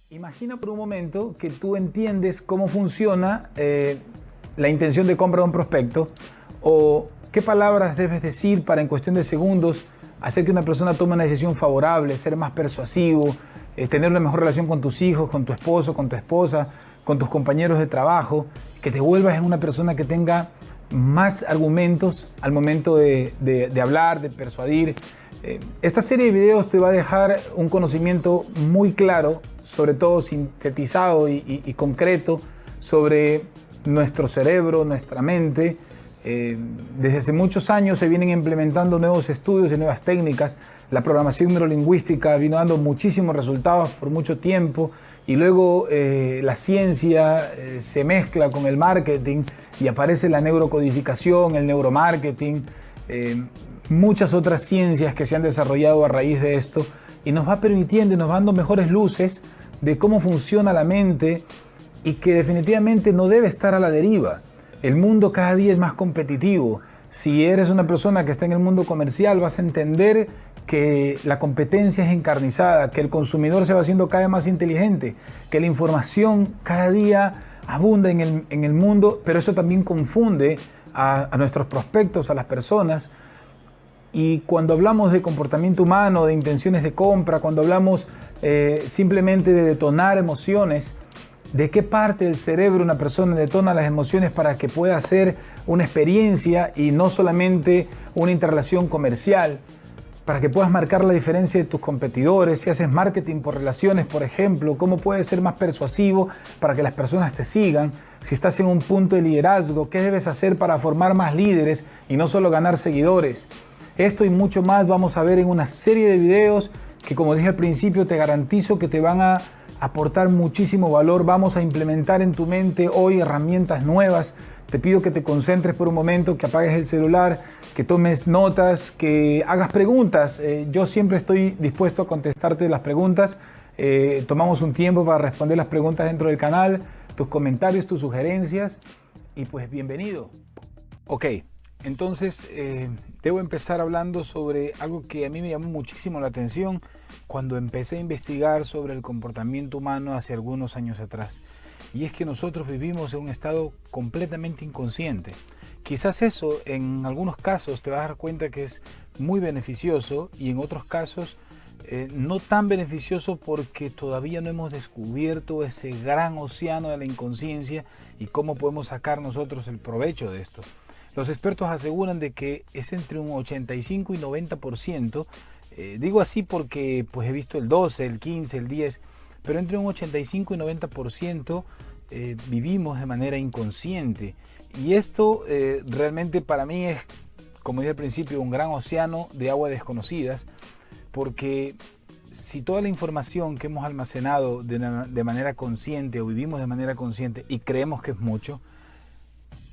Imagina por un momento que tú entiendes cómo funciona la intención de compra de un prospecto o qué palabras debes decir para en cuestión de segundos hacer que una persona tome una decisión favorable, ser más persuasivo, tener una mejor relación con tus hijos, con tu esposo, con tu esposa, con tus compañeros de trabajo, que te vuelvas en una persona que tenga más argumentos al momento de hablar, de persuadir. Esta serie de videos te va a dejar un conocimiento muy claro, sobre todo sintetizado y concreto, sobre nuestro cerebro, nuestra mente. Desde hace muchos años se vienen implementando nuevos estudios y nuevas técnicas. La programación neurolingüística vino dando muchísimos resultados por mucho tiempo y luego la ciencia se mezcla con el marketing y aparece la neurocodificación, el neuromarketing, muchas otras ciencias que se han desarrollado a raíz de esto y nos va permitiendo y nos va dando mejores luces de cómo funciona la mente y que definitivamente no debe estar a la deriva. El mundo cada día es más competitivo. Si eres una persona que está en el mundo comercial, vas a entender que la competencia es encarnizada, que el consumidor se va haciendo cada vez más inteligente, que la información cada día abunda en el mundo, pero eso también confunde a nuestros prospectos, a las personas. Y cuando hablamos de comportamiento humano, de intenciones de compra, cuando hablamos simplemente de detonar emociones, ¿de qué parte del cerebro una persona detona las emociones para que pueda hacer una experiencia y no solamente una interrelación comercial? Para que puedas marcar la diferencia de tus competidores, si haces marketing por relaciones, por ejemplo, cómo puedes ser más persuasivo para que las personas te sigan, si estás en un punto de liderazgo, qué debes hacer para formar más líderes y no solo ganar seguidores. Esto y mucho más vamos a ver en una serie de videos que, como dije al principio, te garantizo que te van a aportar muchísimo valor. Vamos a implementar en tu mente hoy herramientas nuevas. Te pido que te concentres por un momento, que apagues el celular, que tomes notas, que hagas preguntas. Yo siempre estoy dispuesto a contestarte las preguntas. Tomamos un tiempo para responder las preguntas dentro del canal, tus comentarios, tus sugerencias y pues bienvenido. Ok, entonces debo empezar hablando sobre algo que a mí me llamó muchísimo la atención cuando empecé a investigar sobre el comportamiento humano hace algunos años atrás. Y es que nosotros vivimos en un estado completamente inconsciente. Quizás eso en algunos casos te vas a dar cuenta que es muy beneficioso y en otros casos no tan beneficioso porque todavía no hemos descubierto ese gran océano de la inconsciencia y cómo podemos sacar nosotros el provecho de esto. Los expertos aseguran de que es entre un 85 y 90%, digo así porque pues he visto el 12, el 15, el 10%, pero entre un 85 y 90% vivimos de manera inconsciente. Y esto realmente para mí es, como dije al principio, un gran océano de aguas desconocidas, porque si toda la información que hemos almacenado de manera consciente o vivimos de manera consciente y creemos que es mucho,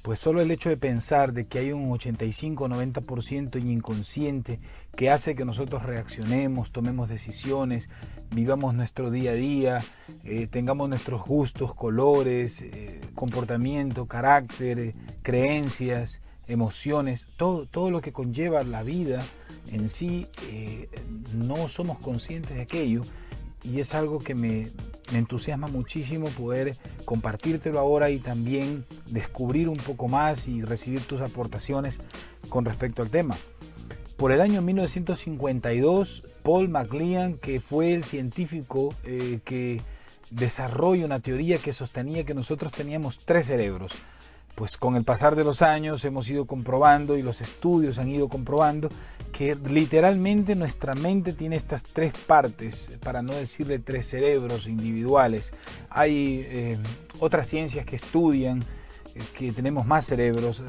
pues solo el hecho de pensar de que hay un 85 o 90% inconsciente que hace que nosotros reaccionemos, tomemos decisiones, vivamos nuestro día a día, tengamos nuestros gustos, colores, comportamiento, carácter, creencias, emociones, todo lo que conlleva la vida en sí, no somos conscientes de aquello. Y es algo que me entusiasma muchísimo poder compartírtelo ahora y también descubrir un poco más y recibir tus aportaciones con respecto al tema. Por el año 1952, Paul MacLean, que fue el científico que desarrolló una teoría que sostenía que nosotros teníamos 3 cerebros. Pues con el pasar de los años hemos ido comprobando y los estudios han ido comprobando que literalmente nuestra mente tiene estas 3 partes, para no decirle 3 cerebros individuales. Hay otras ciencias que estudian que tenemos más cerebros.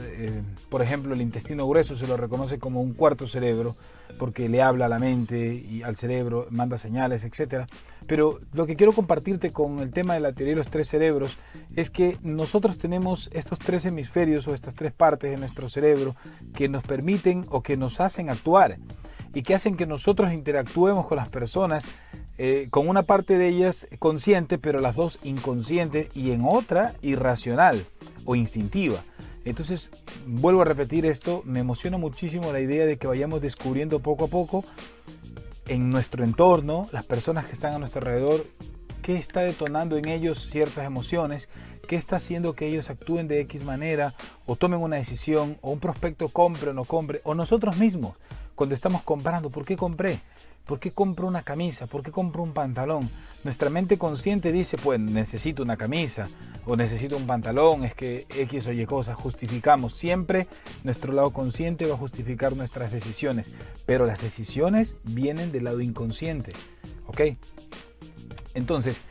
Por ejemplo, el intestino grueso se lo reconoce como un 4º cerebro porque le habla a la mente y al cerebro, manda señales, etc. Pero lo que quiero compartirte con el tema de la teoría de los 3 cerebros es que nosotros tenemos estos 3 hemisferios o estas 3 partes de nuestro cerebro que nos permiten o que nos hacen actuar y que hacen que nosotros interactuemos con las personas con una parte de ellas consciente, pero las 2 inconsciente y en otra irracional o instintiva. Entonces, vuelvo a repetir esto, me emociona muchísimo la idea de que vayamos descubriendo poco a poco en nuestro entorno, las personas que están a nuestro alrededor, qué está detonando en ellos ciertas emociones, qué está haciendo que ellos actúen de X manera o tomen una decisión, o un prospecto compre o no compre, o nosotros mismos cuando estamos comprando. ¿Por qué compré? ¿Por qué compro una camisa? ¿Por qué compro un pantalón? Nuestra mente consciente dice, pues necesito una camisa o necesito un pantalón, es que X o Y cosas. Justificamos. Siempre nuestro lado consciente va a justificar nuestras decisiones, pero las decisiones vienen del lado inconsciente. ¿Ok? Entonces,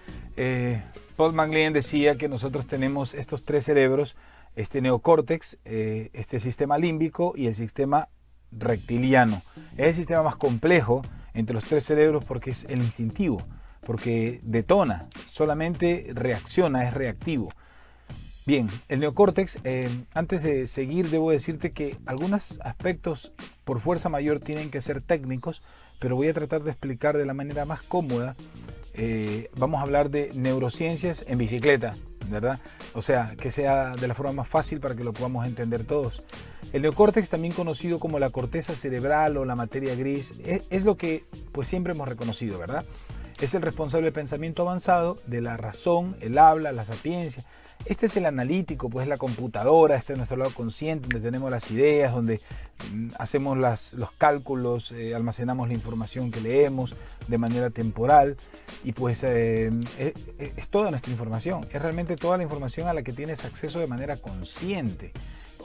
Paul MacLean decía que nosotros tenemos estos tres cerebros, este neocórtex, este sistema límbico y el sistema reptiliano. Es el sistema más complejo entre los tres cerebros porque es el instintivo, porque detona, solamente reacciona, es reactivo. Bien, el neocórtex, antes de seguir debo decirte que algunos aspectos por fuerza mayor tienen que ser técnicos, pero voy a tratar de explicar de la manera más cómoda. Vamos a hablar de neurociencias en bicicleta, ¿verdad? O sea, que sea de la forma más fácil para que lo podamos entender todos. El neocórtex, también conocido como la corteza cerebral o la materia gris, es lo que pues siempre hemos reconocido, ¿verdad? Es el responsable del pensamiento avanzado, de la razón, el habla, la sapiencia. Este es el analítico, pues es la computadora, este es nuestro lado consciente, donde tenemos las ideas, donde hacemos los cálculos, almacenamos la información que leemos de manera temporal, y pues es toda nuestra información, es realmente toda la información a la que tienes acceso de manera consciente.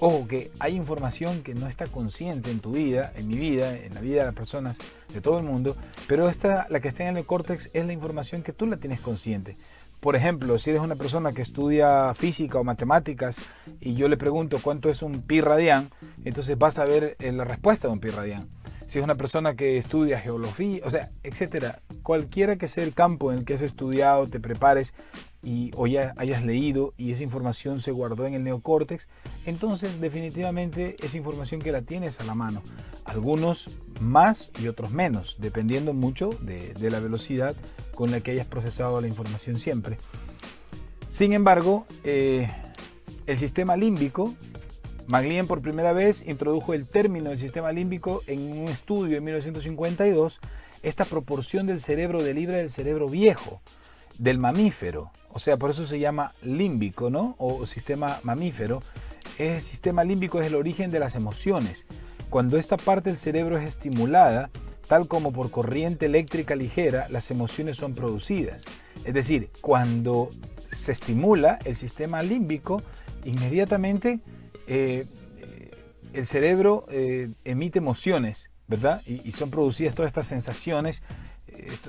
Ojo, que hay información que no está consciente en tu vida, en mi vida, en la vida de las personas de todo el mundo, pero la que está en el córtex es la información que tú la tienes consciente. Por ejemplo, si eres una persona que estudia física o matemáticas y yo le pregunto cuánto es un pi radián, entonces vas a ver la respuesta de un pi radián. Si es una persona que estudia geología, o sea, etcétera, cualquiera que sea el campo en el que has estudiado, te prepares o ya hayas leído y esa información se guardó en el neocórtex, entonces definitivamente es información que la tienes a la mano. Algunos más y otros menos, dependiendo mucho de la velocidad con la que hayas procesado la información siempre. Sin embargo, el sistema límbico, MacLean por primera vez introdujo el término del sistema límbico en un estudio en 1952, esta proporción del cerebro deriva del cerebro viejo, del mamífero, o sea, por eso se llama límbico, ¿no? O sistema mamífero. El sistema límbico es el origen de las emociones. Cuando esta parte del cerebro es estimulada, tal como por corriente eléctrica ligera, las emociones son producidas. Es decir, cuando se estimula el sistema límbico, inmediatamente el cerebro emite emociones, ¿verdad? Y son producidas todas estas sensaciones,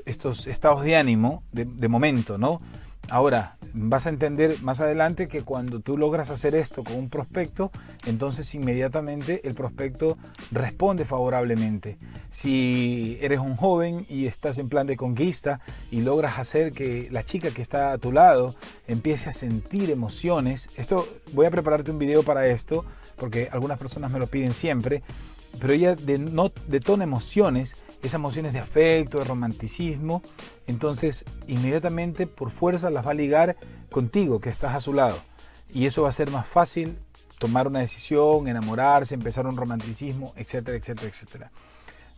estos estados de ánimo de momento, ¿no? Ahora, vas a entender más adelante que cuando tú logras hacer esto con un prospecto, entonces inmediatamente el prospecto responde favorablemente. Si eres un joven y estás en plan de conquista y logras hacer que la chica que está a tu lado empiece a sentir emociones, voy a prepararte un video para esto, porque algunas personas me lo piden siempre, pero ella detona emociones, esas emociones de afecto, de romanticismo, entonces inmediatamente por fuerza las va a ligar contigo, que estás a su lado, y eso va a ser más fácil tomar una decisión, enamorarse, empezar un romanticismo, etcétera, etcétera, etcétera.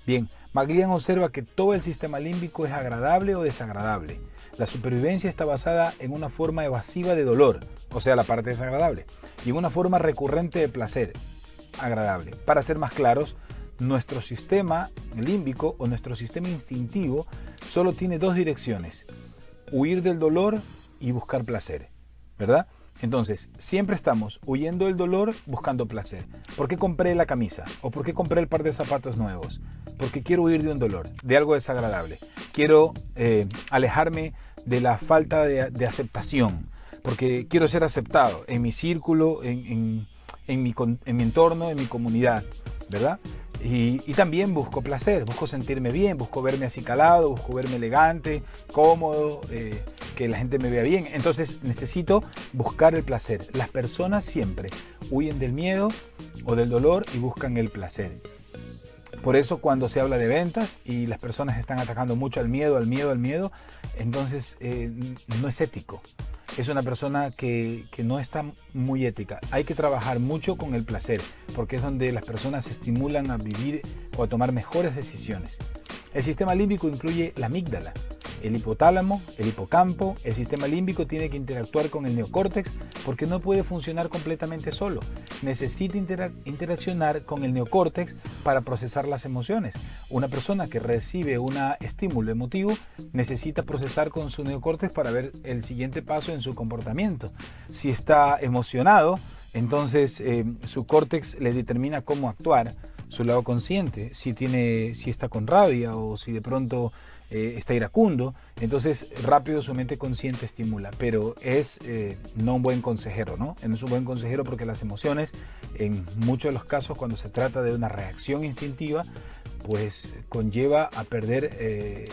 Bien, MacLean observa que todo el sistema límbico es agradable o desagradable. La supervivencia está basada en una forma evasiva de dolor, o sea, la parte desagradable, y en una forma recurrente de placer, agradable. Para ser más claros, nuestro sistema límbico o nuestro sistema instintivo solo tiene dos direcciones: huir del dolor y buscar placer, ¿verdad? Entonces, siempre estamos huyendo del dolor, buscando placer. ¿Por qué compré la camisa? ¿O por qué compré el par de zapatos nuevos? Porque quiero huir de un dolor, de algo desagradable. Quiero alejarme de la falta de aceptación, porque quiero ser aceptado en mi círculo, en mi entorno, en mi comunidad, ¿verdad? Y también busco placer, busco sentirme bien, busco verme acicalado, busco verme elegante, cómodo, que la gente me vea bien. Entonces necesito buscar el placer. Las personas siempre huyen del miedo o del dolor y buscan el placer. Por eso cuando se habla de ventas y las personas están atacando mucho al miedo, entonces no es ético. Es una persona que no está muy ética. Hay que trabajar mucho con el placer, porque es donde las personas se estimulan a vivir o a tomar mejores decisiones. El sistema límbico incluye la amígdala, el hipotálamo, el hipocampo. El sistema límbico tiene que interactuar con el neocórtex porque no puede funcionar completamente solo. Necesita interaccionar con el neocórtex para procesar las emociones. Una persona que recibe un estímulo emotivo necesita procesar con su neocórtex para ver el siguiente paso en su comportamiento. Si está emocionado, entonces su córtex le determina cómo actuar. Su lado consciente, si está con rabia o si de pronto está iracundo, entonces rápido su mente consciente estimula, pero es no un buen consejero, ¿no? No es un buen consejero porque las emociones, en muchos de los casos, cuando se trata de una reacción instintiva, pues conlleva a perder,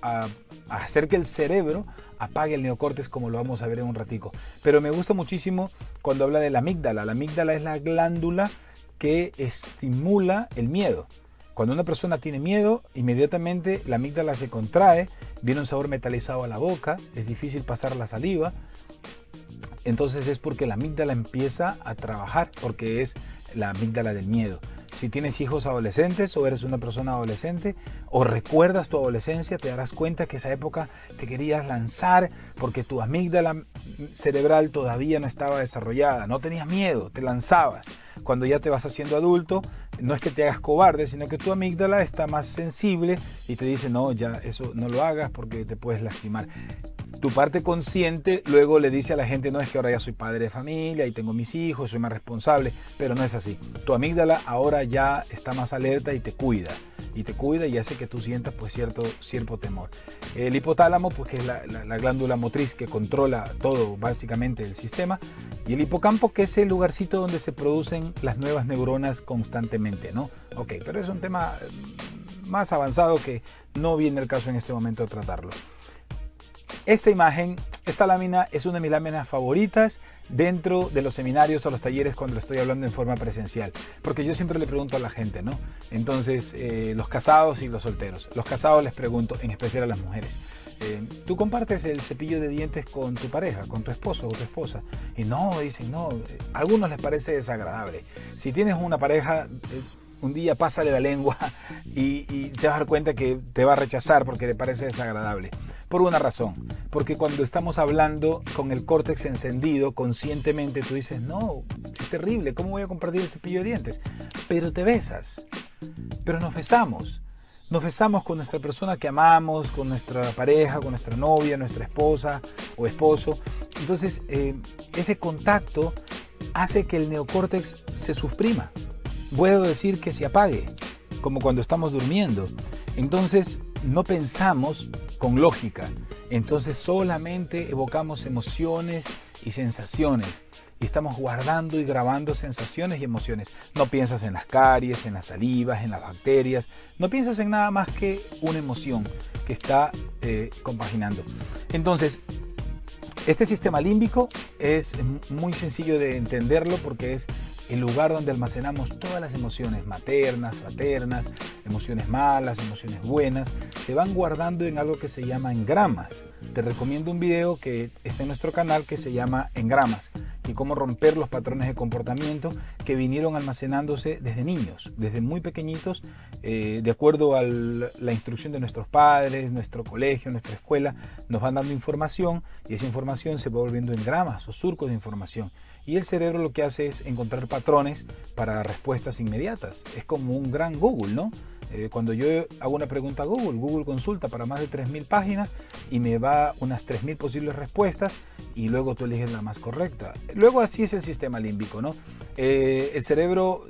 a hacer que el cerebro apague el neocórtex, como lo vamos a ver en un ratico. Pero me gusta muchísimo cuando habla de la amígdala. La amígdala es la glándula que estimula el miedo. Cuando una persona tiene miedo, inmediatamente la amígdala se contrae, viene un sabor metalizado a la boca, es difícil pasar la saliva. Entonces es porque la amígdala empieza a trabajar, porque es la amígdala del miedo. Si tienes hijos adolescentes o eres una persona adolescente o recuerdas tu adolescencia, te darás cuenta que esa época te querías lanzar porque tu amígdala cerebral todavía no estaba desarrollada, no tenías miedo, te lanzabas. Cuando ya te vas haciendo adulto, no es que te hagas cobarde, sino que tu amígdala está más sensible y te dice, no, ya eso no lo hagas porque te puedes lastimar. Tu parte consciente luego le dice a la gente, no, es que ahora ya soy padre de familia y tengo mis hijos, soy más responsable, pero no es así. Tu amígdala ahora ya está más alerta y te cuida y hace que tú sientas pues cierto temor. El hipotálamo, pues que es la glándula motriz que controla todo básicamente el sistema, y el hipocampo, que es el lugarcito donde se producen las nuevas neuronas constantemente, ¿no? Ok, pero es un tema más avanzado que no viene el caso en este momento de tratarlo. Esta imagen, esta lámina es una de mis láminas favoritas dentro de los seminarios o los talleres cuando estoy hablando en forma presencial, porque yo siempre le pregunto a la gente, ¿no? Entonces, los casados y los solteros. Los casados les pregunto, en especial a las mujeres, ¿tú compartes el cepillo de dientes con tu pareja, con tu esposo o tu esposa? Y no, dicen, no, a algunos les parece desagradable. Si tienes una pareja, un día pásale la lengua y te vas a dar cuenta que te va a rechazar porque le parece desagradable. Por una razón, porque cuando estamos hablando con el córtex encendido conscientemente, tú dices, no, es terrible, ¿cómo voy a compartir el cepillo de dientes? Pero te besas, pero nos besamos con nuestra persona que amamos, con nuestra pareja, con nuestra novia, nuestra esposa o esposo. Entonces, ese contacto hace que el neocórtex se suprima. Puedo decir que se apague, como cuando estamos durmiendo. Entonces, no pensamos con lógica. Entonces, solamente evocamos emociones y sensaciones. Y estamos guardando y grabando sensaciones y emociones. No piensas en las caries, en las salivas, en las bacterias. No piensas en nada más que una emoción que está compaginando. Entonces, este sistema límbico es muy sencillo de entenderlo porque es el lugar donde almacenamos todas las emociones maternas, fraternas, emociones malas, emociones buenas, se van guardando en algo que se llama engramas. Te recomiendo un video que está en nuestro canal que se llama Engramas y cómo romper los patrones de comportamiento que vinieron almacenándose desde niños, desde muy pequeñitos, de acuerdo a la instrucción de nuestros padres, nuestro colegio, nuestra escuela, nos van dando información y esa información se va volviendo engramas o surcos de información. Y el cerebro lo que hace es encontrar patrones para respuestas inmediatas. Es como un gran Google, ¿no? Cuando yo hago una pregunta a Google consulta para más de 3.000 páginas y me va unas 3.000 posibles respuestas y luego tú eliges la más correcta. Luego así es el sistema límbico, ¿no? El cerebro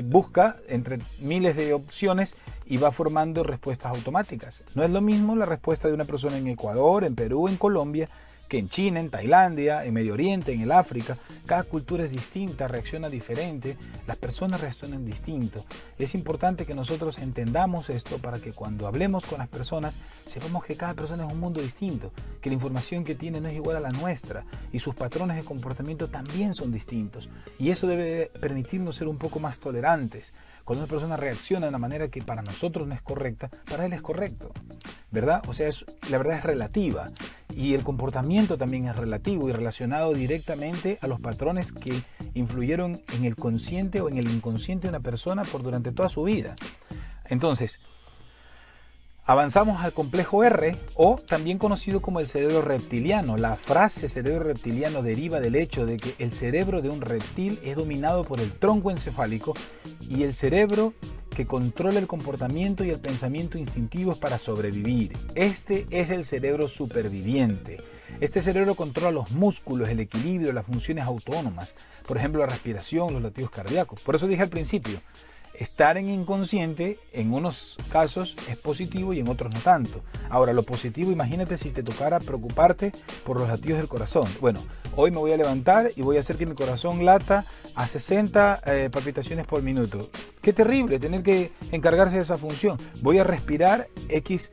busca entre miles de opciones y va formando respuestas automáticas. No es lo mismo la respuesta de una persona en Ecuador, en Perú, en Colombia, que en China, en Tailandia, en Medio Oriente, en el África. Cada cultura es distinta, reacciona diferente, las personas reaccionan distinto. Es importante que nosotros entendamos esto para que cuando hablemos con las personas sepamos que cada persona es un mundo distinto, que la información que tiene no es igual a la nuestra y sus patrones de comportamiento también son distintos. Y eso debe permitirnos ser un poco más tolerantes. Cuando una persona reacciona de una manera que para nosotros no es correcta, para él es correcto, ¿verdad? O sea, la verdad es relativa y el comportamiento también es relativo y relacionado directamente a los patrones que influyeron en el consciente o en el inconsciente de una persona durante toda su vida. Entonces, Avanzamos al complejo R, o también conocido como el cerebro reptiliano. La frase cerebro reptiliano deriva del hecho de que el cerebro de un reptil es dominado por el tronco encefálico y el cerebro que controla el comportamiento y el pensamiento instintivos para sobrevivir. Este es el cerebro superviviente. Este cerebro controla los músculos, el equilibrio, las funciones autónomas, por ejemplo la respiración, los latidos cardíacos. Por eso dije al principio, estar en inconsciente en unos casos es positivo y en otros no tanto. Ahora, lo positivo, imagínate si te tocara preocuparte por los latidos del corazón. Bueno, hoy me voy a levantar y voy a hacer que mi corazón lata a 60 palpitaciones por minuto. Qué terrible tener que encargarse de esa función. Voy a respirar X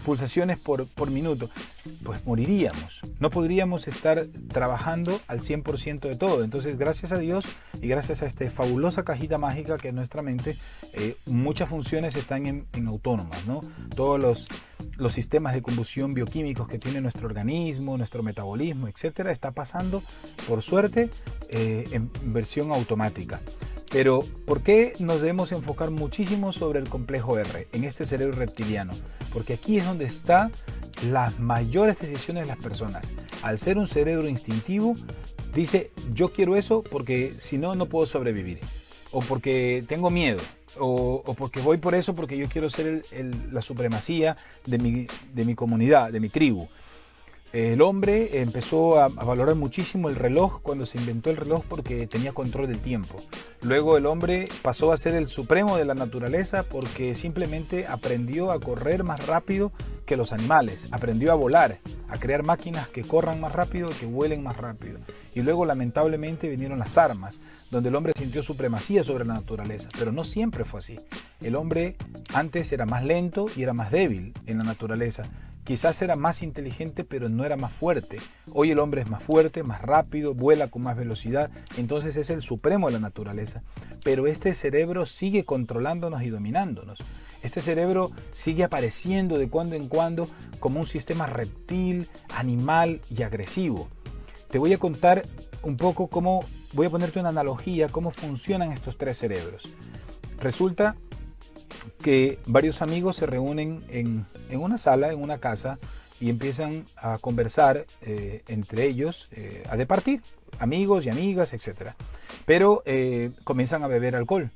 pulsaciones por minuto. Pues moriríamos. No podríamos estar trabajando al 100% de todo. Entonces, gracias a Dios y gracias a esta fabulosa cajita mágica que es nuestra mente, muchas funciones están en autónomas, ¿no? Todos los sistemas de combustión bioquímicos que tiene nuestro organismo, nuestro metabolismo, etcétera, está pasando, por suerte, en versión automática. Pero, ¿por qué nos debemos enfocar muchísimo sobre el complejo R, en este cerebro reptiliano? Porque aquí es donde están las mayores decisiones de las personas. Al ser un cerebro instintivo, dice, yo quiero eso porque si no, no puedo sobrevivir. O porque tengo miedo. O porque voy por eso porque yo quiero ser la supremacía de mi comunidad, de mi tribu. El hombre empezó a valorar muchísimo el reloj cuando se inventó el reloj porque tenía control del tiempo. Luego el hombre pasó a ser el supremo de la naturaleza porque simplemente aprendió a correr más rápido que los animales, aprendió a volar, a crear máquinas que corran más rápido, que vuelen más rápido. Y luego lamentablemente vinieron las armas, donde el hombre sintió supremacía sobre la naturaleza, pero no siempre fue así. El hombre antes era más lento y era más débil en la naturaleza. Quizás era más inteligente, pero no era más fuerte. Hoy el hombre es más fuerte, más rápido, vuela con más velocidad, entonces es el supremo de la naturaleza. Pero este cerebro sigue controlándonos y dominándonos. Este cerebro sigue apareciendo de cuando en cuando como un sistema reptil, animal y agresivo. Te voy a contar un poco voy a ponerte una analogía, cómo funcionan estos tres cerebros. Resulta que varios amigos se reúnen en una sala, en una casa, y empiezan a conversar entre ellos, a departir, amigos y amigas, etc. Pero comienzan a beber alcohol.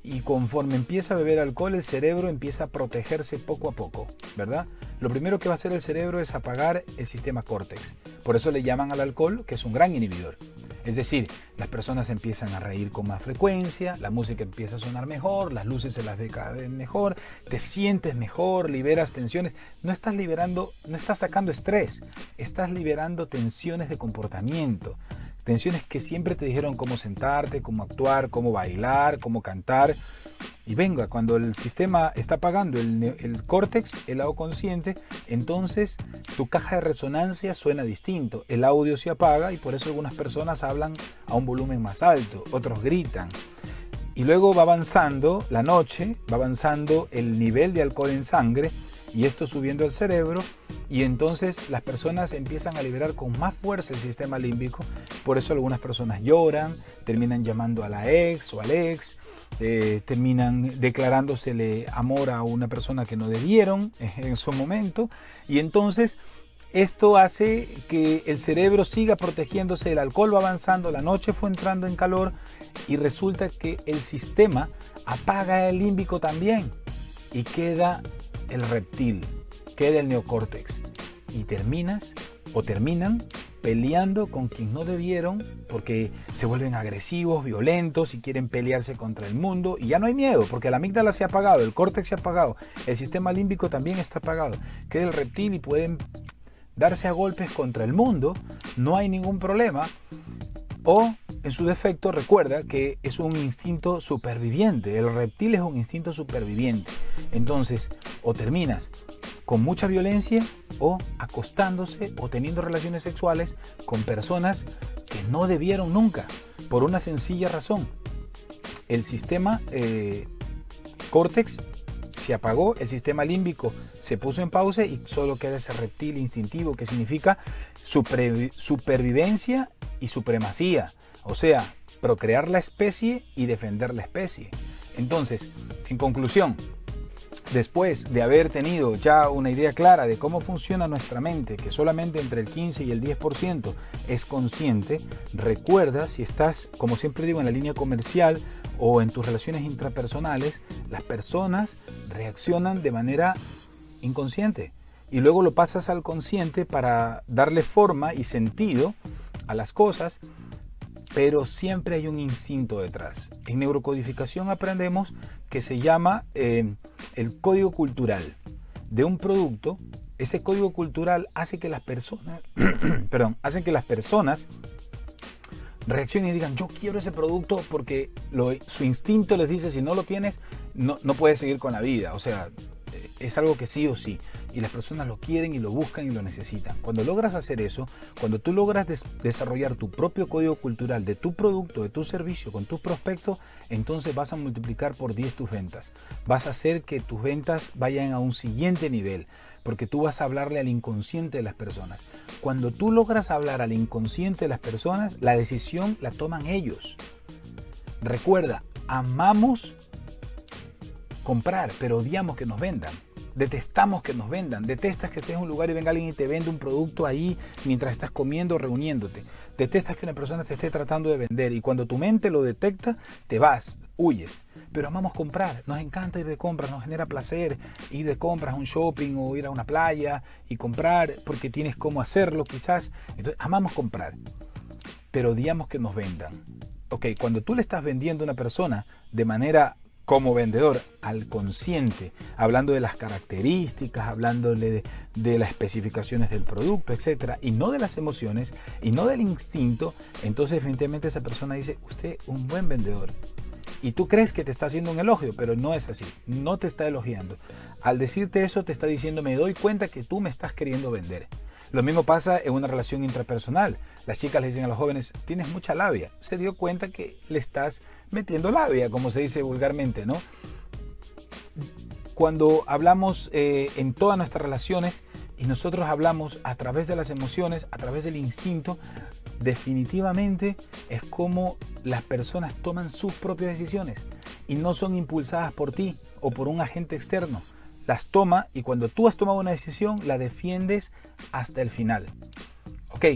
Y conforme empieza a beber alcohol, el cerebro empieza a protegerse poco a poco, ¿verdad? Lo primero que va a hacer el cerebro es apagar el sistema córtex. Por eso le llaman al alcohol que es un gran inhibidor. Es decir, las personas empiezan a reír con más frecuencia, la música empieza a sonar mejor, las luces se las ve cada vez mejor, te sientes mejor, liberas tensiones. No estás sacando estrés, estás liberando tensiones de comportamiento. Tensiones que siempre te dijeron cómo sentarte, cómo actuar, cómo bailar, cómo cantar. Y venga, cuando el sistema está apagando el córtex, el lado consciente, entonces tu caja de resonancia suena distinto. El audio se apaga y por eso algunas personas hablan a un volumen más alto, otros gritan. Y luego va avanzando la noche, va avanzando el nivel de alcohol en sangre y esto subiendo al cerebro. Y entonces las personas empiezan a liberar con más fuerza el sistema límbico. Por eso algunas personas lloran, terminan llamando a la ex o al ex, terminan declarándosele amor a una persona que no debieron en su momento. Y entonces esto hace que el cerebro siga protegiéndose, el alcohol va avanzando, la noche fue entrando en calor y resulta que el sistema apaga el límbico también y queda el reptil, queda el neocórtex y terminan peleando con quien no debieron porque se vuelven agresivos, violentos y quieren pelearse contra el mundo y ya no hay miedo porque la amígdala se ha apagado, el córtex se ha apagado, el sistema límbico también está apagado, queda el reptil y pueden darse a golpes contra el mundo, no hay ningún problema. O, en su defecto, recuerda que es un instinto superviviente. El reptil es un instinto superviviente. Entonces, o terminas con mucha violencia o acostándose o teniendo relaciones sexuales con personas que no debieron nunca, por una sencilla razón. El sistema córtex se apagó, el sistema límbico se puso en pausa y solo queda ese reptil instintivo que significa supervivencia y supremacía, o sea, procrear la especie y defender la especie. Entonces, en conclusión, Después de haber tenido ya una idea clara de cómo funciona nuestra mente, que solamente entre el 15 y el 10% es consciente, recuerda, si estás, como siempre digo, en la línea comercial o en tus relaciones intrapersonales, las personas reaccionan de manera inconsciente y luego lo pasas al consciente para darle forma y sentido a las cosas, pero siempre hay un instinto detrás. En neurocodificación aprendemos que se llama el código cultural de un producto. Ese código cultural hace que las personas, hace que las personas reaccionen y digan, yo quiero ese producto porque su instinto les dice, si no lo tienes, no puedes seguir con la vida. O sea, es algo que sí o sí. Y las personas lo quieren y lo buscan y lo necesitan. Cuando logras hacer eso, cuando tú logras desarrollar tu propio código cultural de tu producto, de tu servicio, con tus prospectos, entonces vas a multiplicar por 10 tus ventas. Vas a hacer que tus ventas vayan a un siguiente nivel, porque tú vas a hablarle al inconsciente de las personas. Cuando tú logras hablar al inconsciente de las personas, la decisión la toman ellos. Recuerda, amamos comprar, pero odiamos que nos vendan. Detestamos que nos vendan. Detestas que estés en un lugar y venga alguien y te vende un producto ahí mientras estás comiendo o reuniéndote. Detestas que una persona te esté tratando de vender y cuando tu mente lo detecta, te vas, huyes. Pero amamos comprar. Nos encanta ir de compras, nos genera placer ir de compras a un shopping o ir a una playa y comprar porque tienes cómo hacerlo quizás. Entonces, amamos comprar, pero odiamos que nos vendan. Ok, cuando tú le estás vendiendo a una persona de manera como vendedor al consciente, hablando de las características, hablándole de las especificaciones del producto, etcétera, y no de las emociones y no del instinto, entonces definitivamente esa persona dice, usted un buen vendedor. Y tú crees que te está haciendo un elogio, pero no es así, no te está elogiando. Al decirte eso te está diciendo, me doy cuenta que tú me estás queriendo vender. Lo mismo pasa en una relación intrapersonal. Las chicas le dicen a los jóvenes, tienes mucha labia. Se dio cuenta que le estás metiendo labia, como se dice vulgarmente, ¿no? Cuando hablamos en todas nuestras relaciones y nosotros hablamos a través de las emociones, a través del instinto, definitivamente es como las personas toman sus propias decisiones y no son impulsadas por ti o por un agente externo. Las toma y cuando tú has tomado una decisión, la defiendes hasta el final. Ok,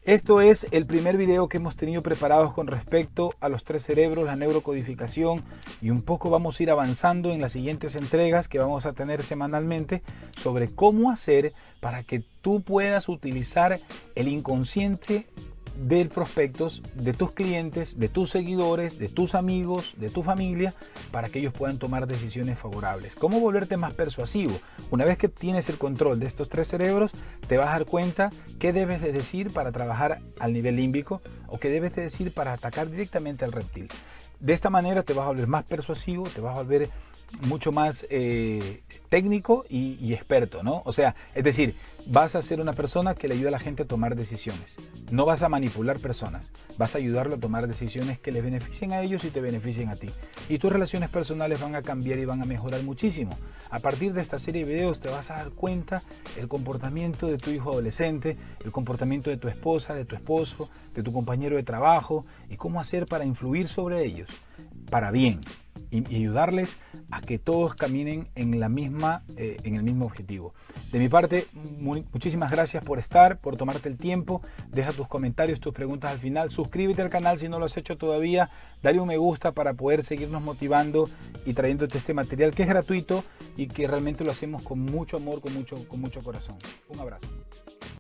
esto es el primer video que hemos tenido preparados con respecto a los 3 cerebros, la neurocodificación y un poco vamos a ir avanzando en las siguientes entregas que vamos a tener semanalmente sobre cómo hacer para que tú puedas utilizar el inconsciente del prospectos, de tus clientes, de tus seguidores, de tus amigos, de tu familia, para que ellos puedan tomar decisiones favorables. ¿Cómo volverte más persuasivo? Una vez que tienes el control de estos 3 cerebros, te vas a dar cuenta qué debes de decir para trabajar al nivel límbico o qué debes de decir para atacar directamente al reptil. De esta manera te vas a volver más persuasivo, te vas a volver mucho más técnico y experto, ¿no? O sea, es decir, vas a ser una persona que le ayuda a la gente a tomar decisiones. No vas a manipular personas, vas a ayudarlo a tomar decisiones que les beneficien a ellos y te beneficien a ti. Y tus relaciones personales van a cambiar y van a mejorar muchísimo. A partir de esta serie de videos te vas a dar cuenta el comportamiento de tu hijo adolescente, el comportamiento de tu esposa, de tu esposo, de tu compañero de trabajo y cómo hacer para influir sobre ellos para bien y ayudarles a que todos caminen en el mismo objetivo. De mi parte, muchísimas gracias por estar, por tomarte el tiempo. Deja tus comentarios, tus preguntas al final. Suscríbete al canal si no lo has hecho todavía. Dale un me gusta para poder seguirnos motivando y trayéndote este material que es gratuito y que realmente lo hacemos con mucho amor, con mucho corazón. Un abrazo.